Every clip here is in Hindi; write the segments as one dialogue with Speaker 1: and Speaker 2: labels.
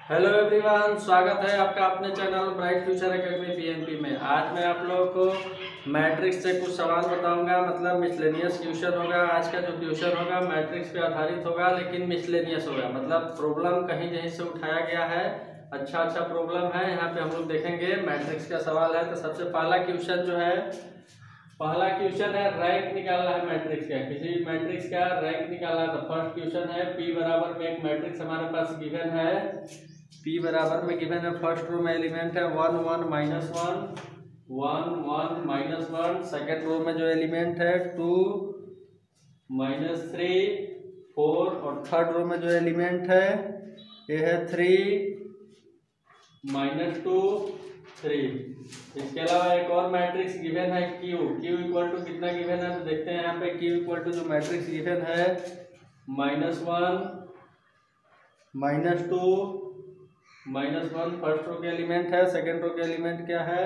Speaker 1: हेलो एवरीवन, स्वागत है आपका अपने channel bright future academy PMP में। आज मैं आप लोगों को मैट्रिक्स से कुछ सवाल बताऊंगा, मतलब मिसलेनियस क्वेश्चन होगा। आज का जो क्वेश्चन होगा मैट्रिक्स पे आधारित होगा, लेकिन मिसलेनियस होगा, मतलब प्रॉब्लम कहीं कहीं से उठाया गया है। अच्छा प्रॉब्लम है, यहाँ पे हम लोग देखेंगे। मैट्रिक्स का सवाल है, तो सबसे पहला क्वेश्चन जो है, पहला क्वेश्चन है रैंक निकालना है मैट्रिक्स का। किसी भी मैट्रिक्स का रैंक निकालना है। तो फर्स्ट क्वेश्चन है, पी बराबर में एक मैट्रिक्स हमारे पास गिवन है। पी बराबर में गिवन है, फर्स्ट रो में एलिमेंट है 1 1 -1 1 1 -1। सेकेंड रो में जो एलिमेंट है 2 -3 4, और थर्ड रो में जो एलिमेंट है ये है 3 -2 3। इसके अलावा एक और मैट्रिक्स गिवन है क्यू इक्वल टू कितना गिवन है, तो देखते हैं यहाँ पे। क्यू इक्वल टू जो मैट्रिक्स गिवन है -1 -2 -1 फर्स्ट रो के एलिमेंट है। सेकेंड रो के एलिमेंट क्या है,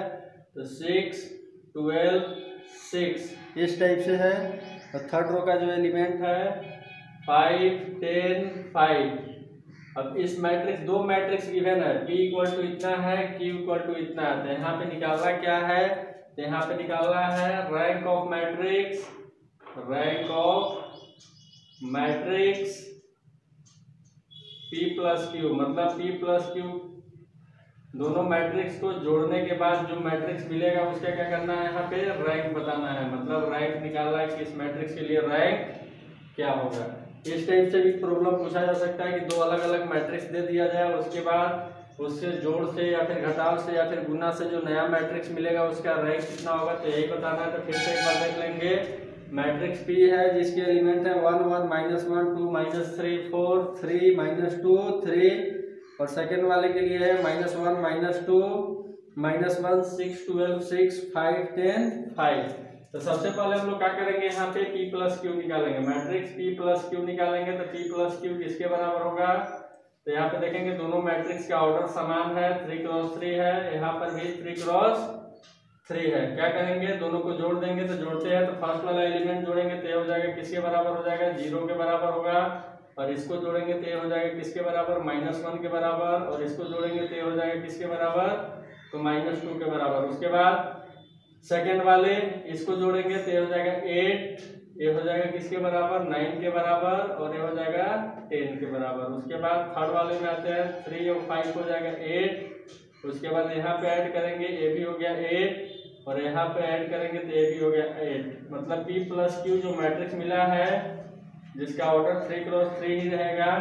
Speaker 1: तो 6 12 6 इस टाइप से है। और थर्ड रो का जो एलिमेंट है 5 10 5। अब इस मैट्रिक्स, दो मैट्रिक्स गिवन है, P इक्वल टू इतना है, Q इक्वल टू इतना है। तो यहाँ पे निकालना क्या है, तो यहाँ पे निकालना है rank of matrix. Rank of matrix P plus Q, मतलब P प्लस Q दोनों मैट्रिक्स को जोड़ने के बाद जो मैट्रिक्स मिलेगा उसका क्या करना है, यहाँ पे रैंक बताना है। मतलब रैंक निकालना है कि इस मैट्रिक्स के लिए रैंक क्या होगा। इस टाइप से भी प्रॉब्लम पूछा जा सकता है कि दो अलग अलग मैट्रिक्स दे दिया जाए, उसके बाद उससे जोड़ से या फिर घटाव से या फिर गुना से जो नया मैट्रिक्स मिलेगा उसका रैंक कितना होगा, तो यही बताना है। तो फिर से एक बार देख लेंगे। मैट्रिक्स P है जिसके एलिमेंट है 1 1 -1 2 -3 4 3 -2 3, और सेकेंड वाले के लिए है -1 -2 -1 6 12 6 5 10 5। तो सबसे पहले हम लोग क्या करेंगे, यहाँ पे P प्लस Q निकालेंगे। मैट्रिक्स P प्लस Q निकालेंगे तो P प्लस Q किसके बराबर होगा, तो यहाँ पे देखेंगे दोनों मैट्रिक्स का ऑर्डर समान है, 3 क्रॉस 3 है। यहाँ पर भी 3 क्रॉस 3 है। क्या करेंगे, दोनों को जोड़ देंगे। तो जोड़ते हैं तो फर्स्ट वाला एलिमेंट जोड़ेंगे तो ये हो जाएगा किसके बराबर हो जाएगा, 0 के बराबर होगा। और इसको जोड़ेंगे तो ये हो जाएगा किसके बराबर, -1 के बराबर। और इसको जोड़ेंगे तो ये हो जाएगा किसके बराबर, तो -2 के बराबर। उसके बाद सेकेंड वाले इसको जोड़ेंगे तो ये हो जाएगा 8, ये हो जाएगा किसके बराबर, 9 के बराबर। और ये हो जाएगा 10 के बराबर। उसके बाद थर्ड वाले में आते हैं, 3 और 5 हो जाएगा 8। उसके बाद यहाँ पे ऐड करेंगे, ये भी हो गया 8, और यहाँ पे ऐड करेंगे तो ये भी हो गया 8। मतलब P प्लस Q जो मैट्रिक्स मिला है जिसका ऑर्डर 3 क्रॉस 3 ही रहेगा,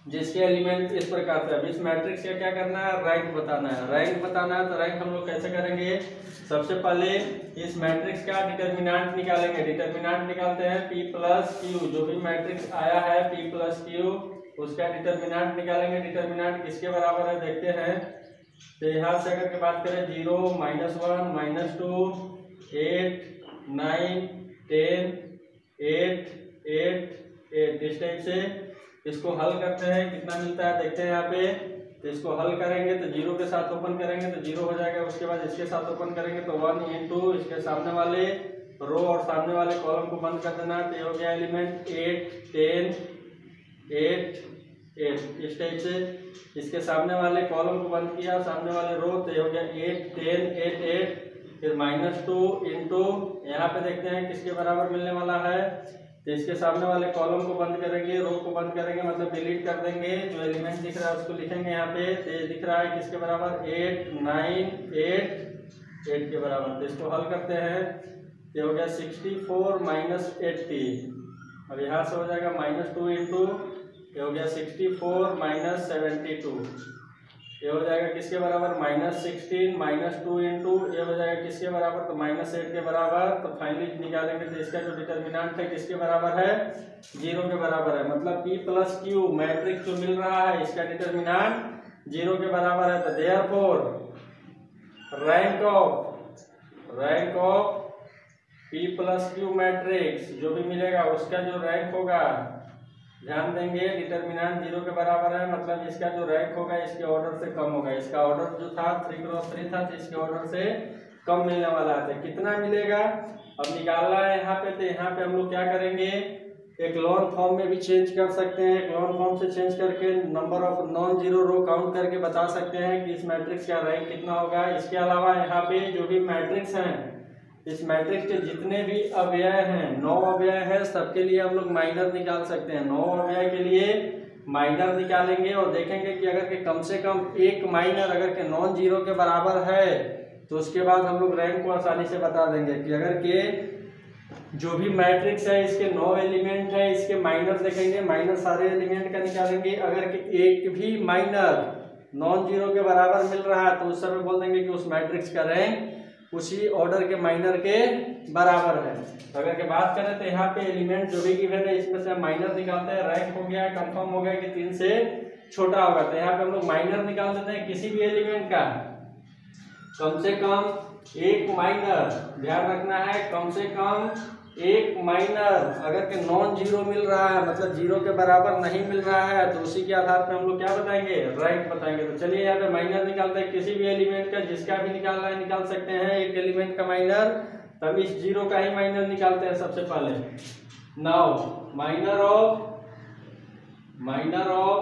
Speaker 1: जिसके एलिमेंट इस प्रकार से। अब इस मैट्रिक्स का क्या करना है, रैंक बताना है। रैंक बताना है तो रैंक हम लोग कैसे करेंगे, सबसे पहले इस मैट्रिक्स का डिटर्मिनेंट निकालेंगे। डिटर्मिनेंट निकालते हैं P प्लस Q, जो भी मैट्रिक्स आया है P प्लस Q उसका डिटर्मिनेंट निकालेंगे। डिटर्मिनेंट किसके बराबर है देखते हैं। तो यहाँ से अगर के बात करें 0 -1 -2 8 9 10 8 8 8 इस टाइप से इसको हल करते हैं, कितना मिलता है देखते हैं यहाँ पे। तो इसको हल करेंगे तो 0 के साथ ओपन करेंगे तो 0 हो जाएगा। उसके बाद इसके साथ ओपन करेंगे तो 1 इंटू इसके सामने वाले रो और सामने वाले कॉलम को बंद कर देना। तो ये हो गया एलिमेंट 8 10 8 8 इस टाइप से। इसके सामने वाले कॉलम को बंद किया, सामने वाले रो, तो ये हो गया 8 10 8 8। फिर -2 इंटू यहाँ पे देखते हैं किसके बराबर मिलने वाला है। तो इसके सामने वाले कॉलम को बंद करेंगे, रो को बंद करेंगे, मतलब डिलीट कर देंगे। जो एलिमेंट दिख रहा है उसको लिखेंगे यहाँ पे। तो ये दिख रहा है किसके बराबर, 8 9 8 8 के बराबर। तो इसको हल करते हैं तो ये हो गया 64 -80। अब यहाँ से हो जाएगा -2 इंटू ये हो गया 64 -72। ये हो जाएगा किसके बराबर, -16 -2 इंटू ये हो जाएगा किसके बराबर, तो -8 के बराबर। तो फाइनली निकालेंगे तो इसका जो डिटर्मिनेंट है किसके बराबर है, 0 के बराबर है। मतलब P प्लस Q मैट्रिक्स जो मिल रहा है इसका डिटर्मिनेंट 0 के बराबर है। तो therefore rank of P plus Q matrix जो भी मिलेगा उसका जो रैंक होगा, ध्यान देंगे डिटर्मिनेंट 0 के बराबर है, मतलब इसका जो रैंक होगा इसके ऑर्डर से कम होगा। इसका ऑर्डर जो था 3 क्रॉस 3 था, तो इसके ऑर्डर से कम मिलने वाला है। कितना मिलेगा अब निकालना है यहाँ पे। तो यहाँ पे हम लोग क्या करेंगे,
Speaker 2: एक्लोन फॉर्म में भी चेंज कर सकते हैं। एक्लोन फॉर्म से चेंज करके number of non zero row count करके बता सकते हैं कि इस मैट्रिक्स का रैंक कितना होगा। इसके अलावा यहाँ पे जो भी मैट्रिक्स हैं, इस मैट्रिक्स के जितने भी अव्यय हैं, 9 अव्यय हैं, सबके लिए हम लोग माइनर निकाल सकते हैं। 9 अव्यय के लिए माइनर निकालेंगे और देखेंगे कि अगर के कम से कम एक माइनर अगर के नॉन जीरो के बराबर है तो उसके बाद हम लोग रैंक को आसानी से बता देंगे कि अगर के जो भी मैट्रिक्स है इसके 9 एलिमेंट है, इसके माइनर देखेंगे, माइनर सारे एलिमेंट का निकालेंगे। अगर के एक भी माइनर नॉन जीरो के बराबर मिल रहा है तो उस समय बोल देंगे कि उस मैट्रिक्स का रैंक उसी ऑर्डर के माइनर के बराबर है। तो अगर के बात करें तो यहाँ पे एलिमेंट जो भी गिवन है इसमें से हम माइनर निकालते हैं। रैंक हो गया, कंफर्म हो गया कि 3 से छोटा होगा, तो यहाँ पे हम लोग माइनर निकाल देते हैं किसी भी एलिमेंट का। कम से कम एक माइनर, ध्यान रखना है, कम से कम एक माइनर अगर के नॉन जीरो मिल रहा है, मतलब जीरो के बराबर नहीं मिल रहा है, तो उसी के आधार पर हम लोग क्या बताएंगे, रैंक बताएंगे। तो चलिए यहाँ पे माइनर निकालते हैं किसी भी एलिमेंट का, जिसका भी निकालना है निकाल सकते हैं एक एलिमेंट का माइनर। तब इस जीरो का ही माइनर निकालते हैं सबसे पहले। नाउ माइनर ऑफ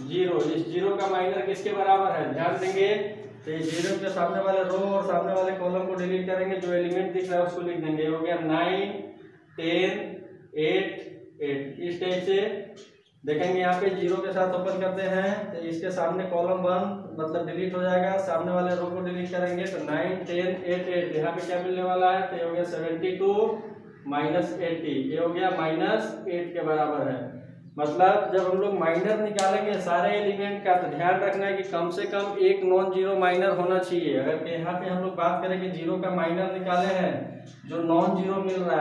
Speaker 2: जीरो, इस जीरो का माइनर किसके बराबर है, ध्यान देंगे। तो ये जीरो के सामने वाले रो और सामने वाले कॉलम को डिलीट करेंगे, जो एलिमेंट दिख रहा है उसको लिख देंगे। हो गया 9, 10, 8, 8। इस टाइप से देखेंगे। यहाँ पे जीरो के साथ ओपन करते हैं तो इसके सामने कॉलम 1 मतलब डिलीट हो जाएगा, सामने वाले रो को डिलीट करेंगे तो 9, 10, 8, 8। यहाँ पे क्या मिलने वाला है, तो ये हो गया 72 माइनस 80, ये हो गया -8 के बराबर है। मतलब जब हम लोग माइनर निकालेंगे सारे एलिमेंट का, तो ध्यान रखना है कि कम से कम एक नॉन जीरो माइनर होना चाहिए। अगर यहाँ पे हम लोग बात करें कि जीरो का माइनर निकाले हैं, जो नॉन जीरो मिल रहा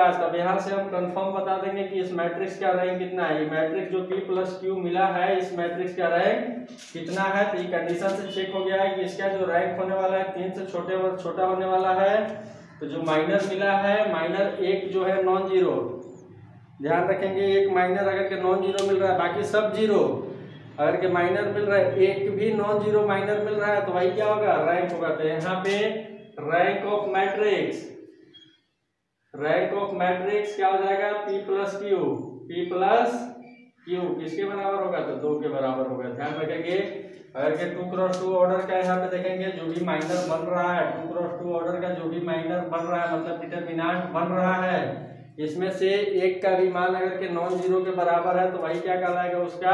Speaker 2: है, तब यहाँ से हम कंफर्म बता देंगे कि इस मैट्रिक्स का रैंक कितना है। ये मैट्रिक्स जो P + Q मिला है, इस मैट्रिक्स का रैंक कितना है। तो ये कंडीशन से चेक हो गया है कि इसका जो रैंक होने वाला है 3 से छोटा होने वाला है। तो जो माइनर मिला है, माइनर एक जो है नॉन जीरो, ध्यान रखेंगे, एक माइनर अगर के नॉन जीरो मिल रहा है, बाकी सब जीरो। अगर के माइनर मिल रहा है, एक भी नॉन जीरो माइनर मिल रहा है, तो वही क्या होगा, रैंक होगा। तो यहाँ पे रैंक ऑफ मैट्रिक्स क्या हो जाएगा, P + Q किसके बराबर होगा, तो 2 के बराबर होगा। ध्यान रखेंगे। अगर के 2 × 2 ऑर्डर का यहाँ पे देखेंगे जो भी माइनर बन रहा है, 2 × 2 ऑर्डर का जो भी माइनर बन रहा है, मतलब डिटरमिनेंट बन रहा है, इसमें से एक का भी मान अगर के नॉन जीरो के बराबर है, तो वही क्या कहलाएगा, उसका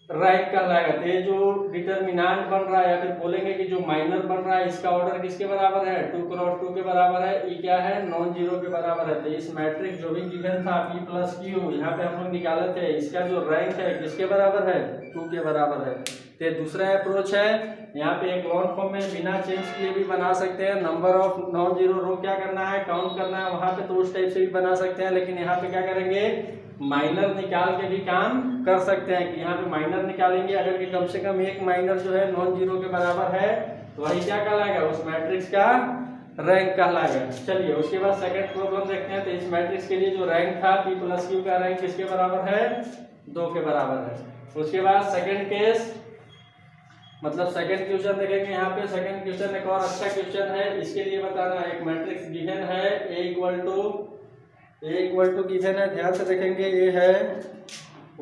Speaker 2: रैंक कहलाएगा। तो ये जो डिटरमिनेंट बन रहा है, या फिर बोलेंगे कि जो माइनर बन रहा है, इसका ऑर्डर किसके बराबर है, 2 × 2 के बराबर है। ये क्या है, नॉन जीरो के बराबर है। तो इस मैट्रिक्स जो भी गिवन था P + Q, यहाँ पे हम लोग निकाले थे, इसका जो रैंक है किसके बराबर है, 2 के बराबर है। तो दूसरा अप्रोच है, यहाँ पे एक लॉन्ग फॉर्म में बिना चेंज किए भी बना सकते हैं। नंबर ऑफ नॉन जीरो रो क्या करना है, काउंट करना है, वहां पे तो उस टाइप से भी बना सकते हैं। लेकिन यहाँ पे क्या करेंगे, माइनर निकाल के भी काम कर सकते हैं। कि यहाँ पे माइनर निकालेंगे, अगर कि कम से कम एक माइनर जो है नॉन जीरो के बराबर है, तो वही क्या कहलाएगा, उस मैट्रिक्स का रैंक कहलाएगा। चलिए उसके बाद सेकंड प्रॉब्लम देखते हैं। तो इस मैट्रिक्स के लिए जो रैंक था P + Q का रैंक किसके बराबर है, 2 के बराबर है। उसके बाद सेकंड केस, मतलब सेकंड क्वेश्चन देखेंगे। यहाँ पे सेकंड क्वेश्चन एक और अच्छा क्वेश्चन है। इसके लिए बताना, एक मैट्रिक्स गिवन है, A = गिवन है, ध्यान से देखेंगे। ये है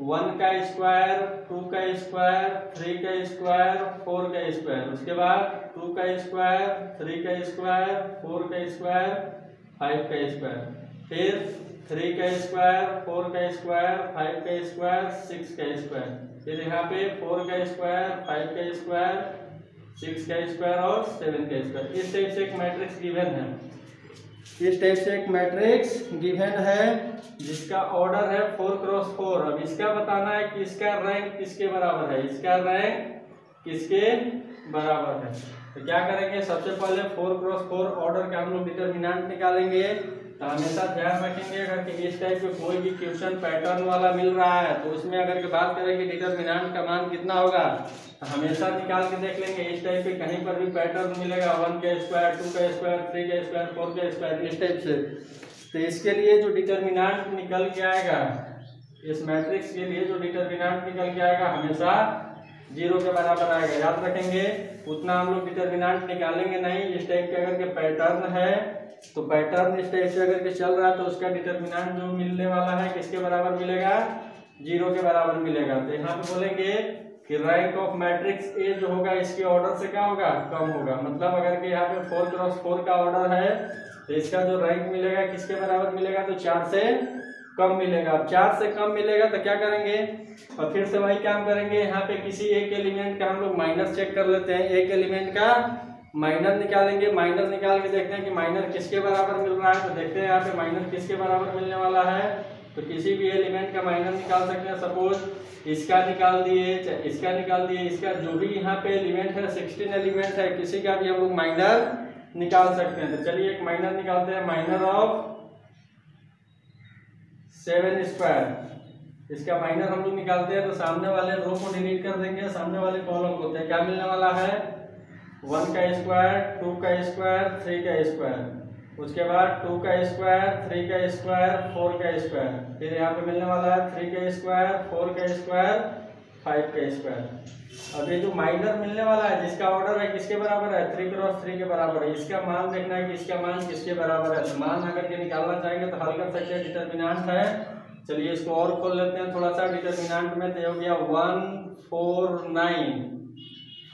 Speaker 2: 1 का स्क्वायर, 2 का स्क्वायर, 3 का स्क्वायर, 4 का स्क्वायर। उसके बाद 2 का स्क्वायर, 3 का स्क्वायर, 4 का स्क्वायर, 5 का स्क्वायर, फिर 3 का स्क्वायर, 4 का स्क्वायर, 5 का स्क्वायर, 6 का स्क्वायर, फिर यहाँ पे 4 का स्क्वायर, 5 का स्क्वायर, 6 का स्क्वायर और 7 का स्क्वायर। इस टाइप से एक मैट्रिक्स गिवन है, जिसका ऑर्डर है 4 × 4। अब इसका बताना है कि इसका रैंक किसके बराबर है, तो क्या करेंगे, सबसे पहले 4 × 4 ऑर्डर का हम लोग डिटरमिनेंट निकालेंगे। तो हमेशा ध्यान रखेंगे, अगर कि इस टाइप के कोई भी क्वेश्चन पैटर्न वाला मिल रहा है, तो उसमें अगर की बात करें कि डिटरमिनेंट का मान कितना होगा, तो हमेशा निकाल के देख लेंगे। इस टाइप के कहीं पर भी पैटर्न मिलेगा, 1 का स्क्वायर, 2 का स्क्वायर, 3 का स्क्वायर, 4 का स्क्वायर, इस टाइप से। तो इसके लिए जो डिटरमिनेंट निकल के आएगा, इस मैट्रिक्स के लिए जो डिटरमिनेंट निकल के आएगा, हमेशा 0 के बराबर आएगा। याद रखेंगे, उतना हम लोग डिटरमिनेंट निकालेंगे नहीं। इस टाइप के अगर के पैटर्न है, तो पैटर्न इस टाइप से अगर के चल रहा है तो उसका डिटर्मिनेंट जो मिलने वाला है किसके बराबर मिलेगा, 0 के बराबर मिलेगा। तो यहाँ पे बोलेंगे कि रैंक ऑफ मैट्रिक्स ए जो होगा इसके ऑर्डर से क्या होगा, कम होगा। मतलब अगर के यहाँ पे 4x4 का ऑर्डर है तो इसका जो रैंक मिलेगा किसके बराबर मिलेगा, तो 4 से कम मिलेगा। अब 4 से कम मिलेगा तो क्या करेंगे, और फिर से वही काम करेंगे। यहाँ पे किसी एक एलिमेंट का हम लोग माइनर चेक कर लेते हैं, एक एलिमेंट का माइनर निकालेंगे। माइनर निकाल के देखते हैं कि माइनर किसके बराबर मिल रहा है। तो देखते हैं यहाँ पे माइनर किसके बराबर मिलने वाला है। तो किसी भी एलिमेंट का माइनर निकाल सकते हैं। सपोज इसका निकाल दिए, इसका निकाल दिए, इसका जो भी यहाँ पे एलिमेंट है 16 एलिमेंट है, किसी का भी हम लोग माइनर निकाल सकते हैं। तो चलिए एक माइनर निकालते हैं, माइनर ऑफ 7 स्क्वायर। इसका माइनर हम लोग निकालते हैं तो सामने वाले रो को डिलीट कर देंगे, सामने वाले कॉलम को। तो क्या मिलने वाला है, 1 का स्क्वायर, 2 का स्क्वायर, 3 का स्क्वायर। उसके बाद 2 का स्क्वायर, 3 का स्क्वायर, 4 का स्क्वायर। फिर यहाँ पे मिलने वाला है 3 का स्क्वायर, 4 का स्क्वायर, 5 का स्क्वायर। अब ये जो माइनर मिलने वाला है जिसका ऑर्डर है किसके बराबर है, 3 क्रॉस 3 के बराबर है। इसका मान देखना है कि इसका मान किसके बराबर है। तो मान अगर के निकालना चाहेंगे तो हल कर सकते हैं, डिटर्मिनेंट है। चलिए इसको और खोल लेते हैं थोड़ा सा डिटर्मिनेंट में। तो हो गया 1 4 9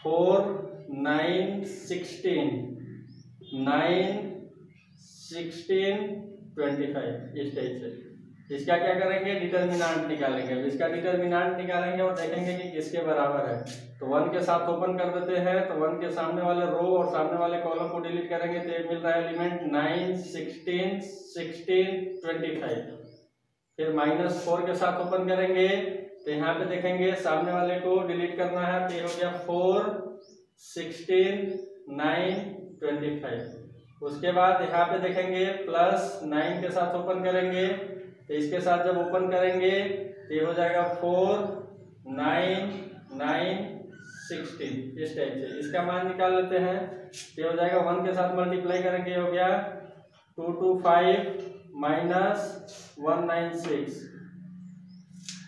Speaker 2: 4 9 16 9 16 25 इस टाइप से। इसका क्या करेंगे, डिटर्मिनेंट निकालेंगे। इसका डिटर्मिनेंट निकालेंगे और देखेंगे कि किसके बराबर है। तो 1 के साथ ओपन कर देते हैं। तो 1 के सामने वाले रो और सामने वाले कॉलम को डिलीट करेंगे तो ये मिल रहा है एलिमेंट 9 16 16 25। फिर -4 के साथ ओपन करेंगे तो यहाँ पे देखेंगे सामने वाले को डिलीट करना है। तो ये हो गया 4 16 9 25। उसके बाद यहाँ पे देखेंगे +9 के साथ ओपन करेंगे। तो इसके साथ जब ओपन करेंगे तो ये हो जाएगा 4 9 9 16 इस टाइप से। इसका मान निकाल लेते हैं। ये हो जाएगा 1 के साथ मल्टीप्लाई करेंगे, हो गया 225 -196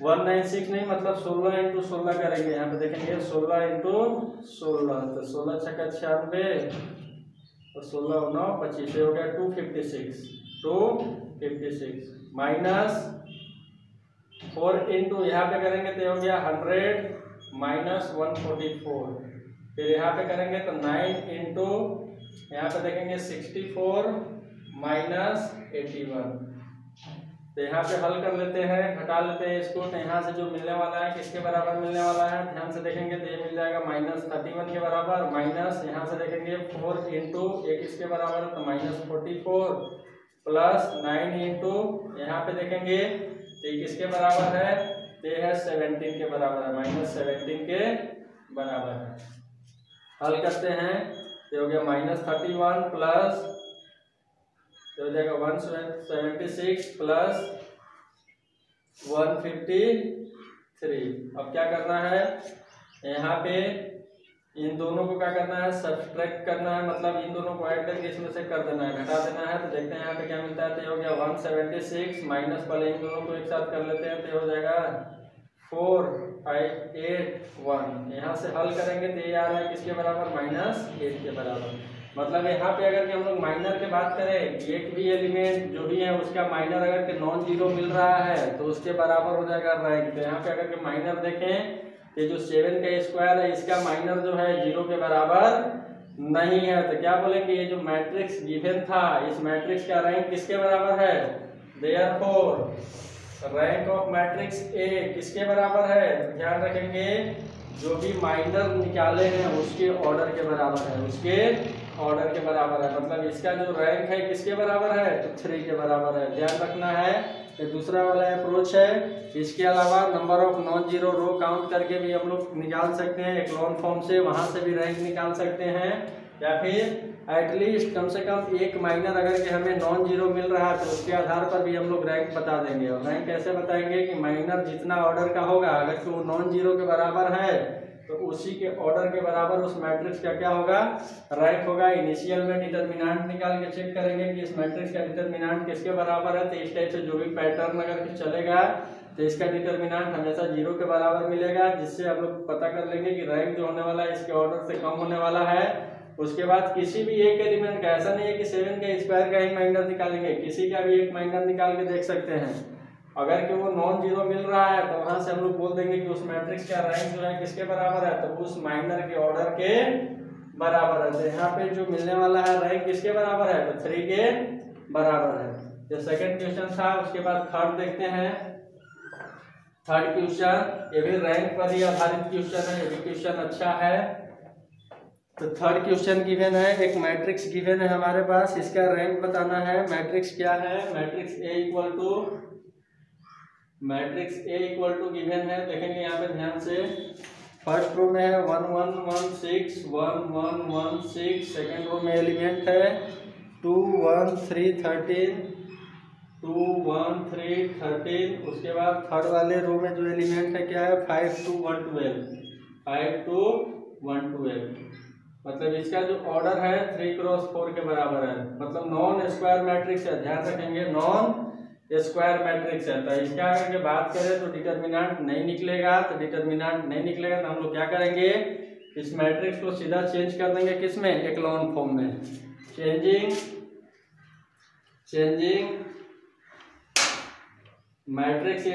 Speaker 2: 196 नहीं मतलब 16 × 16 करेंगे। यहाँ पे देखेंगे 16 × 16 तो 16 छक्का 96 और 16 9 25 हो गया 256 -4 × यहाँ पे करेंगे तो हो गया 100 -144। फिर यहाँ पे करेंगे तो 9 × यहाँ पे देखेंगे 64 -81। तो यहाँ पे हल कर लेते हैं, घटा लेते हैं इसको। तो यहाँ से जो मिलने वाला है किसके बराबर मिलने वाला है, ध्यान से देखेंगे तो ये मिल जाएगा -31 के बराबर। माइनस यहाँ से देखेंगे 4 × एक इसके बराबर है तो -44 +9 × यहाँ पे देखेंगे तो ये किसके बराबर है, तो है 17 के बराबर है, -17 के बराबर है। हल करते हैं तो हो गया -31 प्लस तो हो जाएगा 176 प्लस 153। अब क्या करना है, यहाँ पे इन दोनों को क्या करना है, सब्सट्रैक्ट करना है। मतलब इन दोनों को ऐड करके इसमें से कर देना है, घटा देना है। तो देखते हैं यहाँ पे क्या मिलता है। तो हो गया 176 माइनस पहले इन दोनों को एक साथ कर लेते हैं। तो हो जाएगा 4 5 8 1। यहाँ से हल करेंगे तो ये आ रहा है किसके बराबर, -8 के बराबर। मतलब यहाँ पे अगर हम लोग माइनर की बात करें, एक भी एलिमेंट जो भी है उसका माइनर अगर के नॉन जीरो मिल रहा है तो उसके बराबर हो जाएगा रैंक। तो यहाँ पे अगर के माइनर देखें, ये जो 7 का स्क्वायर है इसका माइनर जो है 0 के बराबर नहीं है। तो क्या बोलेंगे, ये जो मैट्रिक्स गिवन था इस मैट्रिक्स का रैंक किसके बराबर है, therefore rank of matrix A किसके बराबर है। ध्यान रखेंगे जो भी माइनर निकाले हैं उसके ऑर्डर के बराबर है, उसके ऑर्डर के बराबर है। मतलब इसका जो रैंक है किसके बराबर है, तो 3 के बराबर है। ध्यान रखना है। ये दूसरा वाला अप्रोच है। इसके अलावा number of non zero row count करके भी हम लोग निकाल सकते हैं एक्लोन फॉर्म से, वहां से भी रैंक निकाल सकते हैं। या फिर एटलीस्ट कम से कम एक माइनर अगर के हमें नॉन जीरो मिल रहा है तो उसके आधार पर भी हम लोग रैंक बता देंगे। और रैंक कैसे बताएंगे कि माइनर जितना ऑर्डर का होगा, अगर वो नॉन जीरो के बराबर है तो उसी के ऑर्डर के बराबर उस मैट्रिक्स का क्या होगा, रैंक होगा। इनिशियल में डिटर्मिनेंट निकाल के चेक करेंगे कि इस मैट्रिक्स का डिटर्मिनेंट किसके बराबर है। तो इस टाइप से जो भी पैटर्न अगर चलेगा तो इसका डिटर्मिनेंट हमेशा 0 के बराबर मिलेगा, जिससे हम लोग पता कर लेंगे कि रैंक जो होने वाला है इसके ऑर्डर से कम होने वाला है उसके बाद किसी भी एक एलिमेंट का, ऐसा नहीं है कि 7 के स्क्वायर का ही माइनर निकालेंगे, किसी का भी एक माइनर निकाल के देख सकते हैं। अगर कि वो नॉन जीरो मिल रहा है तो वहां से हम लोग बोल देंगे कि उस मैट्रिक्स का रैंक जो है किसके बराबर है, तो उस माइनर के ऑर्डर के बराबर है। तो यहाँ पे जो मिलने वाला है रैंक किसके बराबर है, तो 3 के बराबर है। ये सेकंड क्वेश्चन था। उसके बाद थर्ड देखते हैं। थर्ड क्वेश्चन, ये भी रैंक पर ही आधारित क्वेश्चन है, ये भी क्वेश्चन अच्छा है। तो थर्ड क्वेश्चन गिवन है, एक मैट्रिक्स गिवन है हमारे पास, इसका रैंक बताना है। मैट्रिक्स क्या है, matrix A equal to given है। देखेंगे यहाँ पे ध्यान से, फर्स्ट रो में है 1 1 1 6 1 1 1 6, सेकेंड रो में एलिमेंट है 2 1 3 13 2 1 3 13। उसके बाद थर्ड वाले रो में जो एलिमेंट है क्या है, 5 2 1 12 5 2 1 12। मतलब इसका जो ऑर्डर है 3 क्रॉस 4 के बराबर है, मतलब नॉन स्क्वायर मैट्रिक्स है। ध्यान रखेंगे, नॉन स्क्वायर मैट्रिक्स है। तो इसका अगर के बात करें तो डिटर्मिनेंट नहीं निकलेगा, तो डिटर्मिनेंट नहीं निकलेगा तो हम लोग क्या करेंगे, इस मैट्रिक्स को सीधा चेंज कर देंगे किस में, एक्लॉन फॉर्म में। Changing matrix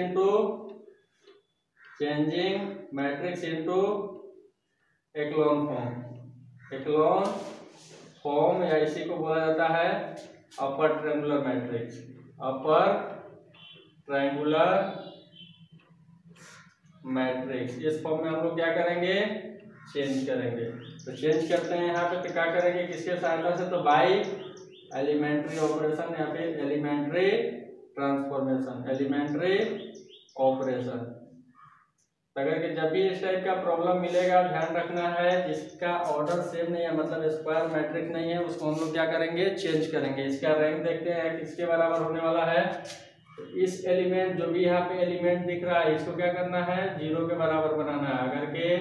Speaker 2: into echelon form. Echelon form या इसी को बोला जाता है upper triangular matrix. Upper triangular matrix, इस फॉर्म में हम लोग क्या करेंगे, चेंज करेंगे। तो चेंज करते हैं यहाँ पे, तो क्या करेंगे, किसके सहायता से, तो बाई एलिमेंट्री ऑपरेशन या फिर एलिमेंट्री ट्रांसफॉर्मेशन, एलिमेंट्री ऑपरेशन। अगर कि जब भी इस टाइप का प्रॉब्लम मिलेगा, ध्यान रखना है जिसका ऑर्डर सेम नहीं है, मतलब स्क्वायर मैट्रिक्स नहीं है, उसको हम लोग क्या करेंगे, चेंज करेंगे। इसका रैंक देखते हैं किसके बराबर होने वाला है। तो इस एलिमेंट जो भी यहाँ पे एलिमेंट दिख रहा है, इसको क्या करना है, 0 के बराबर बनाना है। अगर के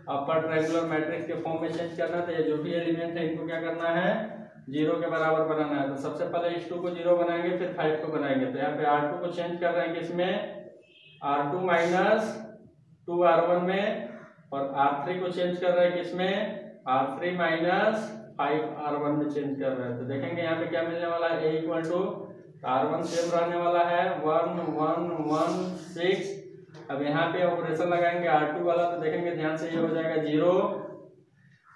Speaker 2: अपर ट्रायंगुलर मैट्रिक्स के फॉर्म में चेंज करना है तो ये जो भी एलिमेंट है इनको क्या करना है, 0 के बराबर बनाना है। तो सबसे पहले इस 2 को 0 बनाएंगे, फिर 5 को बनाएंगे। तो यहाँ पे R2 को चेंज कर रहे हैं किसमें, R2 माइनस 2 R1 में, और R3 को चेंज कर रहे हैं किसमें, R3 माइनस 5 R1 में चेंज कर रहे हैं। तो देखेंगे यहाँ पे क्या मिलने वाला है, A equal to R1 same रहने वाला है 1 1 1 6। अब यहाँ पे ऑपरेशन लगाएंगे R2 वाला, तो देखेंगे ध्यान से, ये हो जाएगा 0।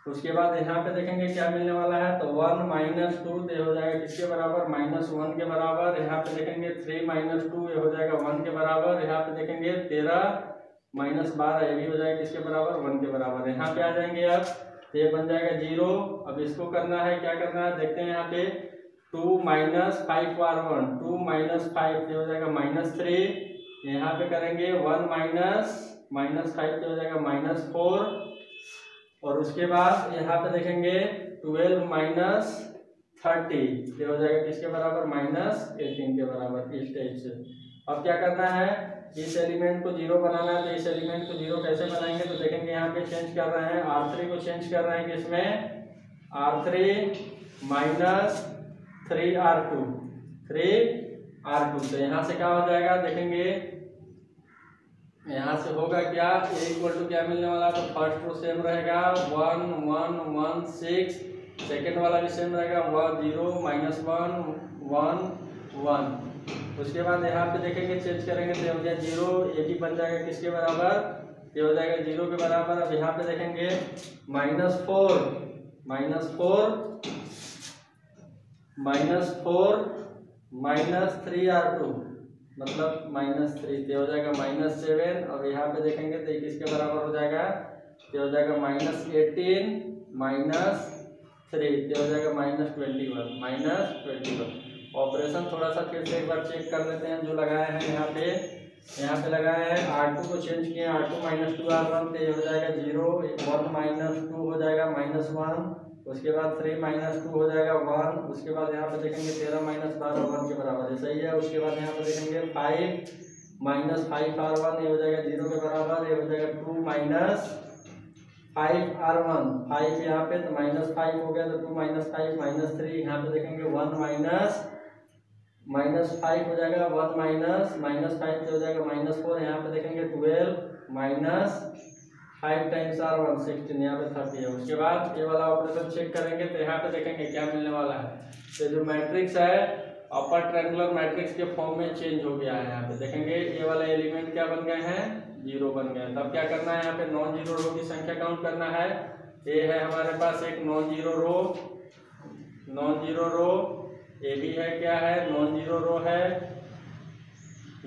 Speaker 2: उसके बाद यहाँ पे देखेंगे क्या मिलने वाला है, तो 1 माइनस 2, तो ये हो जाएगा किसके बराबर, -1 के बराबर। यहाँ पे देखेंगे 3 माइनस 2, ये हो जाएगा 1 के बराबर। यहाँ पे देखेंगे 13 माइनस 12, ये भी हो जाएगा किसके बराबर, 1 के बराबर। यहाँ पे आ जाएंगे अब, तो ये बन जाएगा 0। अब इसको करना है, क्या करना है, देखते हैं यहाँ पे 2 माइनस 5 R1, 2 माइनस 5, ये हो जाएगा -3। यहाँ पे करेंगे 1 माइनस -5, तो हो जाएगा -4। और उसके बाद यहाँ पे देखेंगे 12 माइनस 30, ये हो जाएगा किसके बराबर, -18 के बराबर, इस टाइप से। अब क्या करना है, इस एलिमेंट को 0 बनाना है। तो इस एलिमेंट को 0 कैसे बनाएंगे, तो देखेंगे यहाँ पे चेंज कर रहे हैं, R3 को चेंज कर रहे हैं किसमें, R3 माइनस 3R2, 3R2। तो यहाँ से क्या हो जाएगा, देखेंगे यहाँ से होगा क्या, A इक्वल टू क्या मिलने वाला, तो फर्स्ट रो सेम रहेगा 1 1 1 6, सेकेंड वाला भी सेम रहेगा 0 -1 1 1। उसके बाद यहाँ पे देखेंगे चेंज करेंगे तो हो जाएगा 0, ये भी बन जाएगा किसके बराबर, ये हो जाएगा 0 के बराबर। अब यहाँ पे देखेंगे -4 -3R2, मतलब -3, तो हो जाएगा -7। और यहाँ पे देखेंगे तो किसके बराबर हो जाएगा, तो हो जाएगा -18 -3, तो हो जाएगा -21। ऑपरेशन थोड़ा सा फिर से एक बार चेक कर लेते हैं जो लगाए हैं यहाँ पे लगाए हैं। R2 को चेंज किए, R2 माइनस 2 R1, तो ये हो जाएगा 0, 1 माइनस 2 हो जाएगा -1। उसके बाद 3 माइनस 2 हो जाएगा 1। उसके बाद यहाँ पे देखेंगे 13 माइनस 12 1 के बराबर है, सही है। उसके बाद यहाँ पे देखेंगे 5 माइनस 5 R1, ये हो जाएगा 0 के बराबर। ये हो जाएगा 2 माइनस 5 R1, 5 यहाँ पे, तो -5 हो गया, तो 2 माइनस 5 -3। यहाँ पे देखेंगे 1 माइनस 5 हो जाएगा, 1 माइनस -5 हो जाएगा -4। यहाँ पे देखेंगे 12 माइनस 5 टाइम्स आर 116, यहाँ पे 30 है। उसके बाद ये वाला ऑपरेशन चेक करेंगे तो यहाँ पे देखेंगे क्या मिलने वाला है। तो जो मैट्रिक्स है अपर ट्रायंगुलर मैट्रिक्स के फॉर्म में चेंज हो गया है। यहाँ पे देखेंगे ये वाला एलिमेंट क्या बन गए हैं, 0 बन गया। तब क्या करना है, यहाँ पे नॉन जीरो रो की संख्या काउंट करना है। ये है हमारे पास एक नॉन जीरो रो, ये भी है क्या है, नॉन जीरो रो है,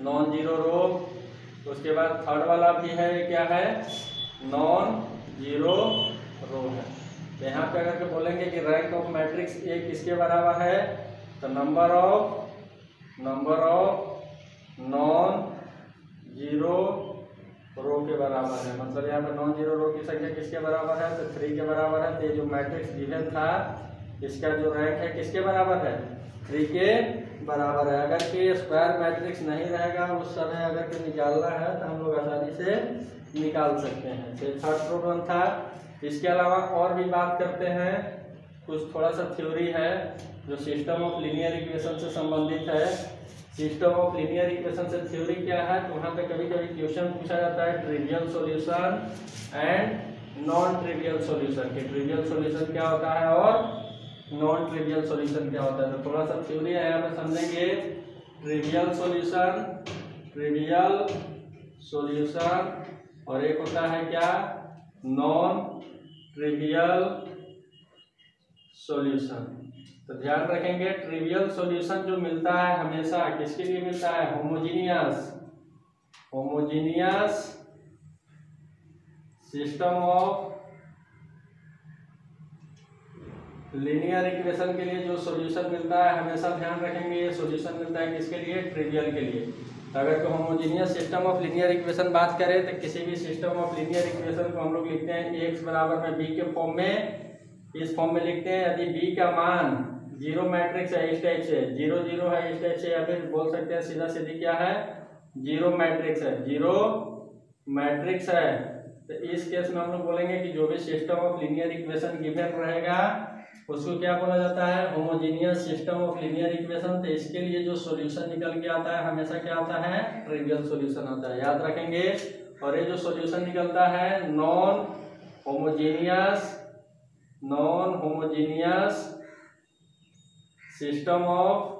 Speaker 2: नॉन जीरो रो। उसके बाद थर्ड वाला भी है, क्या है, नॉन जीरो रो है। तो यहाँ पे अगर के बोलेंगे कि रैंक ऑफ मैट्रिक्स ए किसके बराबर है, तो नंबर ऑफ नॉन जीरो रो के बराबर है। मतलब यहाँ पे नॉन जीरो रो की संख्या किसके बराबर है, तो 3 के बराबर है। तो ये जो मैट्रिक्स गिवन था इसका जो रैंक है किसके बराबर है, 3 के बराबर है। अगर कि स्क्वायर मैट्रिक्स नहीं रहेगा उस समय अगर के निकालना है तो हम लोग आसानी से निकाल सकते हैं। तो थर्ड प्रॉब्लम था। इसके अलावा और भी बात करते हैं, कुछ थोड़ा सा थ्योरी है जो सिस्टम ऑफ लीनियर इक्वेशन से संबंधित है। सिस्टम ऑफ लीनियर इक्वेशन से थ्योरी क्या है, तो वहाँ पे कभी कभी क्वेश्चन पूछा जाता है trivial solution and non trivial solution के। ट्रिवियल सॉल्यूशन क्या होता है और नॉन ट्रिवियल सॉल्यूशन क्या होता है। तो थोड़ा सा थ्योरी है यहाँ पे समझेंगे। ट्रिवियल सॉल्यूशन और एक होता है क्या, नॉन ट्रिवियल सॉल्यूशन। तो ध्यान रखेंगे ट्रिवियल सॉल्यूशन जो मिलता है हमेशा किसके लिए मिलता है, homogeneous system of linear equation के लिए जो सॉल्यूशन मिलता है हमेशा ध्यान रखेंगे ये सॉल्यूशन मिलता है किसके लिए, ट्रिवियल के लिए। तो अगर कोई homogeneous system of linear equation बात करें तो किसी भी सिस्टम ऑफ लीनियर इक्वेशन को हम लोग लिखते हैं x बराबर में b के फॉर्म में, इस फॉर्म में लिखते हैं। यदि b का मान जीरो मैट्रिक्स है इस टाइप से, 0 0 है इस टाइप से, या फिर बोल सकते हैं सीधा सीधी क्या है, जीरो मैट्रिक्स है। तो इस केस में हम लोग बोलेंगे कि जो भी system of linear equation given रहेगा उसको क्या बोला जाता है, homogeneous system of linear equation. तो इसके लिए जो सॉल्यूशन निकल के आता है हमेशा क्या आता है, ट्रिवियल सॉल्यूशन आता है, याद रखेंगे। और ये जो सॉल्यूशन निकलता है non homogeneous system of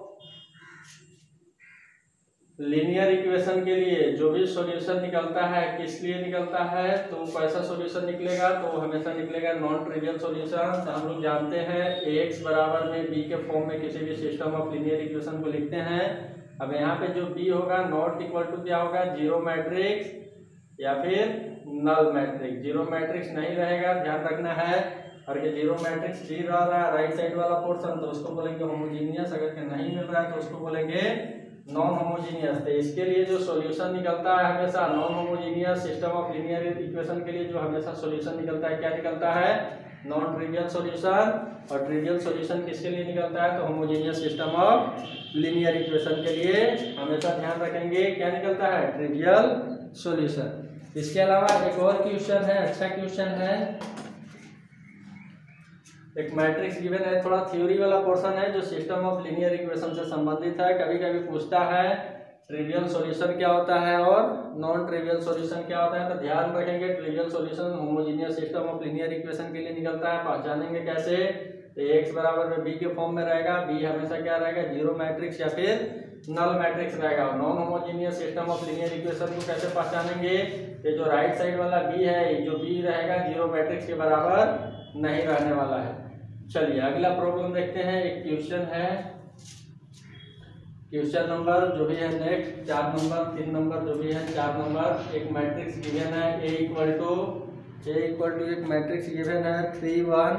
Speaker 2: linear equation के लिए जो भी सॉल्यूशन निकलता है किस लिए निकलता है, तो कैसा सॉल्यूशन निकलेगा, तो हमेशा निकलेगा नॉन ट्रिवियल सॉल्यूशन। तो हम लोग जानते हैं x बराबर में b के फॉर्म में किसी भी सिस्टम ऑफ लीनियर इक्वेशन को लिखते हैं। अब यहाँ पे जो b होगा नॉट इक्वल टू क्या होगा, जीरो मैट्रिक्स या फिर नल मैट्रिक्स। जीरो मैट्रिक्स नहीं रहेगा, ध्यान रखना है। और ये जीरो मैट्रिक्स डी रहा है राइट साइड वाला पोर्शन, तो उसको बोलेंगे होमोजीनियस। अगर के नहीं मिल रहा है तो उसको बोलेंगे नॉन होमोजीनियस। तो इसके लिए जो सॉल्यूशन निकलता है हमेशा non homogeneous system of linear equation के लिए जो हमेशा सॉल्यूशन निकलता है क्या निकलता है, नॉन ट्रिवियल सॉल्यूशन। और ट्रिवियल सॉल्यूशन किसके लिए निकलता है, तो homogeneous system of linear equation के लिए हमेशा ध्यान रखेंगे क्या निकलता है, ट्रिवियल सॉल्यूशन। इसके अलावा एक और क्वेश्चन है, अच्छा क्वेश्चन है। एक मैट्रिक्स गिवन है, थोड़ा थ्योरी वाला पोर्शन है जो सिस्टम ऑफ लीनियर इक्वेशन से संबंधित है। कभी कभी पूछता है ट्रिवियल सॉल्यूशन क्या होता है और नॉन ट्रिवियल सॉल्यूशन क्या होता है। तो ध्यान रखेंगे trivial solution homogeneous system of linear equation के लिए निकलता है। पहचानेंगे कैसे, तो x बराबर में b के फॉर्म में रहेगा, b हमेशा क्या रहेगा, जीरो मैट्रिक्स या फिर नल मैट्रिक्स रहेगा। Non homogeneous system of linear equation को कैसे पहचानेंगे, ये जो राइट साइड वाला b है, जो b रहेगा जीरो मैट्रिक्स के बराबर नहीं रहने वाला है। चलिए अगला प्रॉब्लम देखते हैं। एक क्वेश्चन है, क्वेश्चन नंबर जो भी है नेक्स्ट 4 नंबर 3 नंबर जो भी है 4 नंबर। एक मैट्रिक्स गिवन है a इक्वल टू एक मैट्रिक्स गिवन है 3 1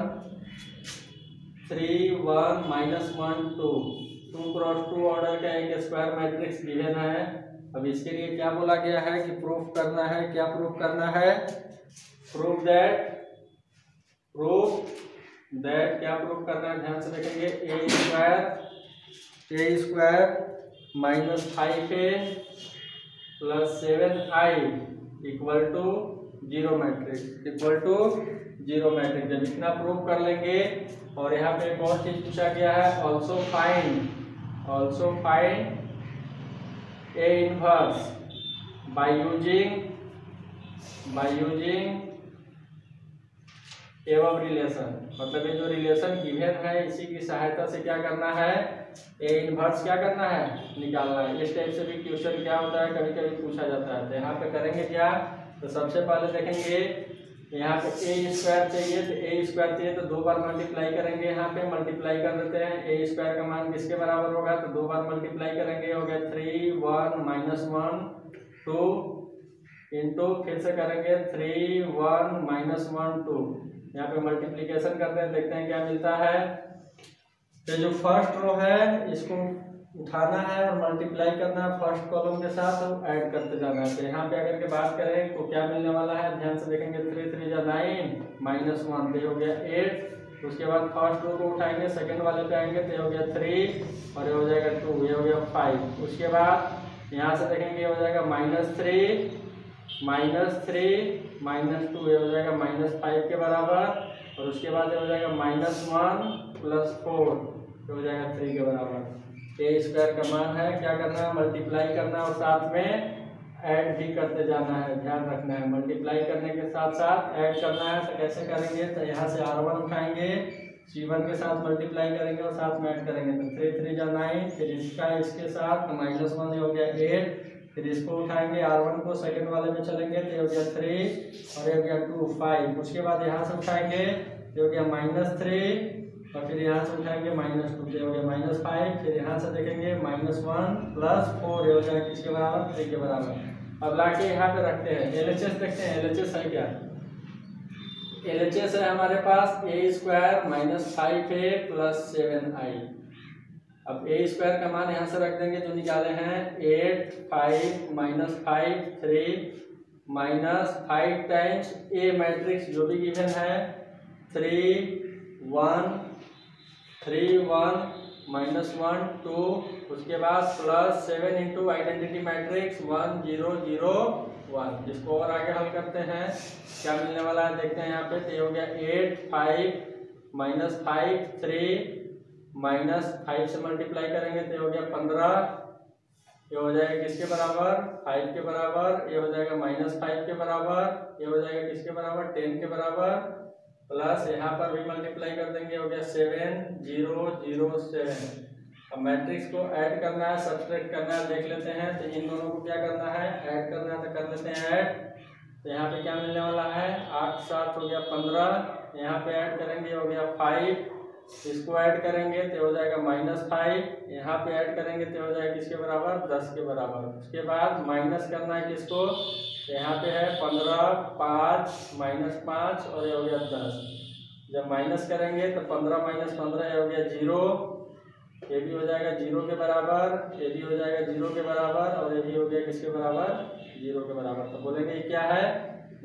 Speaker 2: -1 2 क्रॉस 2 ऑर्डर का एक स्क्वायर मैट्रिक्स गिवन है। अब इसके लिए क्या बोला गया है कि प्रूफ करना है, क्या प्रूफ करना है, प्रूफ दैट क्या प्रूफ करना है, ध्यान से देखेंगे। a square -5a + 7i equal to zero matrix जब इतना प्रूफ कर लेंगे। और यहाँ पे एक और चीज पूछा गया है, also find a inverse by using
Speaker 1: एवं रिलेशन, मतलब ये जो रिलेशन गिवन है इसी की सहायता से क्या करना है, ए इनवर्स क्या करना है, निकालना है। इस टाइप से भी क्वेश्चन क्या होता है, कभी कभी पूछा जाता है। तो यहाँ पे करेंगे क्या, तो सबसे पहले देखेंगे यहाँ पे ए स्क्वायर चाहिए, तो ए स्क्वायर चाहिए तो 2 बार मल्टीप्लाई करेंगे। यहाँ पे मल्टीप्लाई कर देते हैं, ए स्क्वायर का मान किसके बराबर होगा, तो 2 बार मल्टीप्लाई करेंगे, हो गया 3 1 -1 2 इंटू, फिर से करेंगे 3 1 -1 2। यहाँ पे मल्टीप्लीकेशन करते हैं, देखते हैं क्या मिलता है। तो जो फर्स्ट रो है इसको उठाना है और मल्टीप्लाई करना है फर्स्ट कॉलम के साथ और ऐड करते जाना है। तो यहाँ पे अगर के बात करें तो क्या मिलने वाला है, ध्यान से देखेंगे, 3 3 जा 9 -1 तो हो गया 8। उसके बाद फर्स्ट रो को उठाएंगे, सेकंड वाले पे आएंगे तो हो गया 3 और ये हो जाएगा 2, ये हो गया 5। उसके बाद यहाँ से देखेंगे हो जाएगा -3 -2, ये हो जाएगा -5 के बराबर। और उसके बाद ये हो जाएगा -1 + 4, ये हो जाएगा 3 के बराबर। ए स्क्वायर का मान है, क्या करना है, मल्टीप्लाई करना है और साथ में ऐड भी करते जाना है, ध्यान रखना है। मल्टीप्लाई करने के साथ साथ ऐड करना है। तो कैसे करेंगे, तो यहाँ से R1 उठाएंगे, C1 के साथ मल्टीप्लाई करेंगे और साथ में ऐड करेंगे। तो 3 3 जा 9, फिर इसका इसके साथ -1 हो गया 8, फिर इसको उठाएंगे R1 को, सेकंड वाले में चलेंगे तो हो गया 3 और ये हो गया 2 5। उसके बाद यहाँ से उठाएंगे तो हो गया -3 और फिर यहाँ से उठाएंगे -2 हो गया -5। फिर यहाँ से देखेंगे -1 + 4 हो जाएगा किसके बराबर, 3 के बराबर। अब लाके यहाँ पे रखते हैं, LHS देखते हैं, LHS है क्या, LHS है हमारे पास a² - 5a + 7i। अब a स्क्वायर का मान यहाँ से रख देंगे जो निकाले हैं, 8 5 -5 3 -5 टाइम्स a मैट्रिक्स जो भी गिवन है 3 1 3 1 -1 2, उसके बाद +7 इंटू आइडेंटिटी मैट्रिक्स 1 0 0 1। इसको और आगे हल करते हैं, क्या मिलने वाला है देखते हैं यहाँ पे। तो ये हो गया 8 5 -5 3 -5 से मल्टीप्लाई करेंगे तो ये हो गया 15, ये हो जाएगा किसके बराबर, 5 के बराबर। ये हो जाएगा -5 के बराबर, ये हो जाएगा किसके बराबर, 10 के बराबर। प्लस यहाँ पर भी मल्टीप्लाई कर देंगे, हो गया 7 0 0 7। अब मैट्रिक्स को ऐड करना है, सब्सट्रैक्ट करना है, देख लेते हैं। तो इन दोनों को क्या करना है, ऐड करना है, तो कर लेते हैं ऐड। तो यहाँ पे क्या मिलने वाला है, 8 7 हो गया 15, यहाँ पे ऐड करेंगे हो गया 5, इसको ऐड करेंगे तो हो जाएगा -5, यहाँ पे ऐड करेंगे तो हो जाएगा किसके बराबर, 10 के बराबर। उसके बाद माइनस करना है किसको, तो यहाँ पे है 15 5 -5 और ये हो गया 10। जब माइनस करेंगे तो 15 - 15 ये हो गया 0, ये भी हो जाएगा 0 के बराबर, ये भी हो जाएगा 0 के बराबर और ये भी हो गया किसके बराबर, 0 के बराबर। तो बोलेंगे ये क्या है,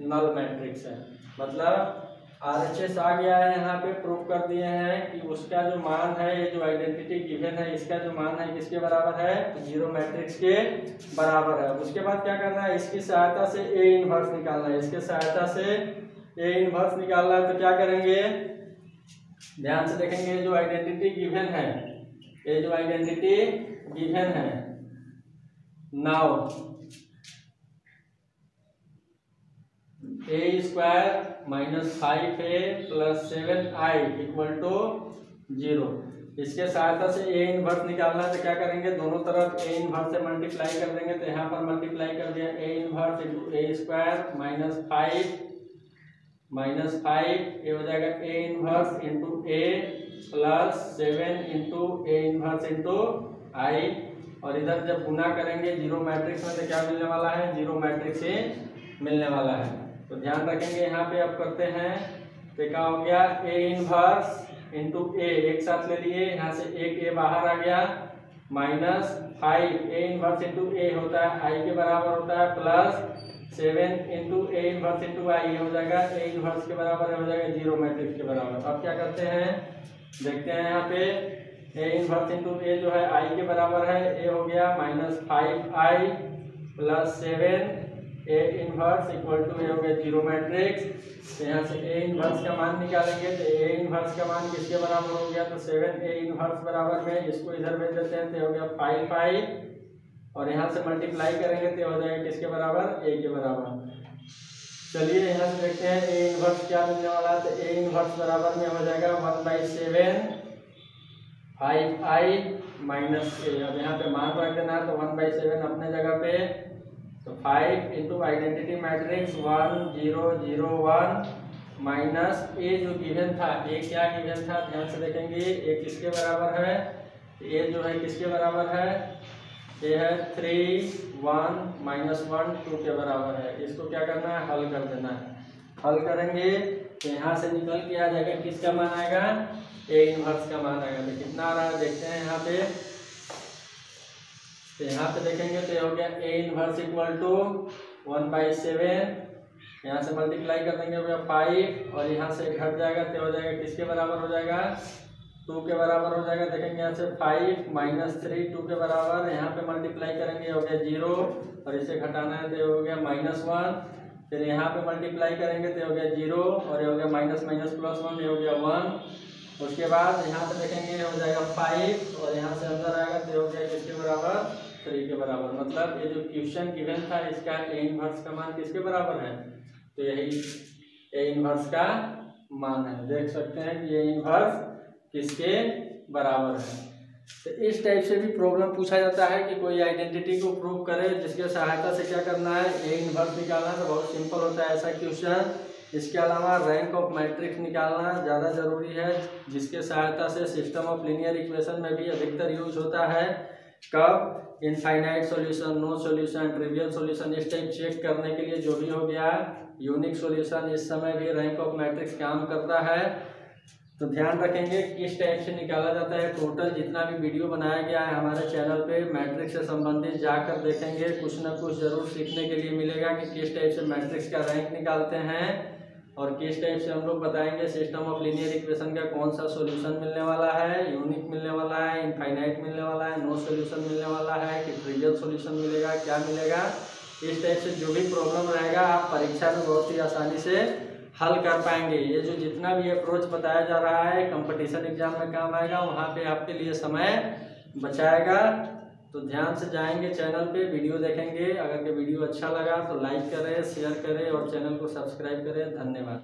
Speaker 1: नल मैट्रिक्स है। मतलब RHS आ गया है, यहाँ पे प्रूव कर दिए हैं कि उसका जो मान है, ये जो आइडेंटिटी गिवन है इसका जो मान है किसके बराबर है, 0 मैट्रिक्स के बराबर है। उसके बाद क्या करना है, इसकी सहायता से A इनवर्स निकालना है, इसके सहायता से A इनवर्स निकालना है। तो क्या करेंगे, ध्यान से देखेंगे, जो आइडेंटिटी गिवन है, ये जो आइडेंटिटी गिवन है, नाउ a² - 5a + 7i = 0। इसके सहायता से a इनवर्स निकालना है। तो क्या करेंगे, दोनों तरफ a इनवर्स से मल्टीप्लाई कर देंगे। तो यहाँ पर मल्टीप्लाई कर दिया, a इनवर्स × a² - 5 ये हो जाएगा a inverse × a + 7 × a inverse × i। और इधर जब गुना करेंगे 0 मैट्रिक्स में तो क्या मिलने वाला है, 0 मैट्रिक्स ही मिलने वाला है। तो ध्यान रखेंगे, यहाँ पे अब करते हैं तो क्या हो गया, a इनवर्स × a एक साथ ले लिए, यहाँ से एक a बाहर आ गया, -5 a इनवर्स × a होता है i के बराबर होता है, +7 × a इनवर्स × i हो जाएगा a इनवर्स के बराबर हो जाएगा 0 मैट्रिक्स के बराबर। अब क्या करते हैं, देखते हैं यहाँ पे a इनवर्स × a जो है i के बराबर है, a हो गया -5i + 7 a इनवर्स = ये हो गया 0 मैट्रिक्स। तो यहाँ से a इनवर्स का मान निकालेंगे। तो a इनवर्स का मान किसके बराबर हो गया, तो 7 a इनवर्स बराबर में इसको इधर भेज देते हैं तो हो गया 5 और यहाँ से मल्टीप्लाई करेंगे तो हो जाएगा किसके बराबर, a के बराबर।
Speaker 2: चलिए यहाँ से देखते हैं ए इनवर्स क्या मिलने वाला है। तो ए इनवर्स बराबर में हो जाएगा 1/7 5i माइनस ए। अब यहाँ पे मान रख देना है, तो 1/7 अपने जगह पे, तो 5 इंटू आइडेंटिटी मैट्रिक्स 1 0 0 1 माइनस ए जो गिवन था, ए क्या गिवन था ध्यान से देखेंगे, ए किसके बराबर है, ए जो है किसके बराबर है, ये है 3 1 -1 2 के बराबर है। इसको क्या करना है, हल कर देना है। हल करेंगे तो यहाँ से निकल के आ जाएगा, किसका मान आएगा, ए इनवर्स का मान आएगा। तो कितना आ रहा है देखते हैं यहाँ पे। तो यहाँ पे देखेंगे तो ये हो गया ए इनवर्स इक्वल टू 1/7, यहाँ से मल्टीप्लाई कर देंगे हो गया 5, और यहाँ से घट जाएगा तो हो जाएगा किसके बराबर हो जाएगा, 2 के बराबर हो जाएगा। देखेंगे यहाँ से 5 -3 2 के बराबर, यहाँ पे मल्टीप्लाई करेंगे हो गया 0, और इसे घटाना है तो हो गया -1, फिर यहाँ पे मल्टीप्लाई करेंगे तो हो गया 0, और ये हो गया माइनस माइनस प्लस 1, ये हो गया 1। उसके बाद यहाँ पे देखेंगे हो जाएगा 5, और यहाँ से अंदर आएगा तो हो गया किसके बराबर, 3 के बराबर। मतलब ये जो क्वेश्चन गिवन था इसका ए इनवर्स का मान किसके बराबर है, तो यही ए इनवर्स का मान है। देख सकते हैं कि ए इनवर्स किसके बराबर है। तो इस टाइप से भी प्रॉब्लम पूछा जाता है कि कोई आइडेंटिटी को प्रूव करे, जिसके सहायता से क्या करना है, ए इनवर्स निकालना है। तो बहुत सिंपल होता है ऐसा क्वेश्चन। इसके अलावा रैंक ऑफ मैट्रिक्स निकालना ज़्यादा जरूरी है, जिसके सहायता से सिस्टम ऑफ लीनियर इक्वेशन में भी अधिकतर यूज होता है। कब, infinite solution, no solution, trivial solution, इस टाइप चेक करने के लिए जो भी हो गया यूनिक सॉल्यूशन, इस समय भी रैंक ऑफ मैट्रिक्स काम करता है। तो ध्यान रखेंगे किस टाइप से निकाला जाता है। टोटल जितना भी वीडियो बनाया गया है हमारे चैनल पे मैट्रिक्स से संबंधित जाकर देखेंगे, कुछ ना कुछ जरूर सीखने के लिए मिलेगा कि किस टाइप से मैट्रिक्स का रैंक निकालते हैं, और किस टाइप से हम लोग बताएंगे सिस्टम ऑफ लीनियर इक्वेशन का कौन सा सॉल्यूशन मिलने वाला है, यूनिक मिलने वाला है, इनफाइनाइट मिलने वाला है, नो सॉल्यूशन मिलने वाला है, कि ट्रिवियल सॉल्यूशन मिलेगा, क्या मिलेगा। इस टाइप से जो भी प्रॉब्लम रहेगा आप परीक्षा में बहुत ही आसानी से हल कर पाएंगे। ये जो जितना भी अप्रोच बताया जा रहा है कंपटीशन एग्जाम में काम आएगा, वहाँ पे आपके लिए समय बचाएगा। तो ध्यान से जाएंगे चैनल पे, वीडियो देखेंगे। अगर के वीडियो अच्छा लगा तो लाइक करें, शेयर करें और चैनल को सब्सक्राइब करें। धन्यवाद।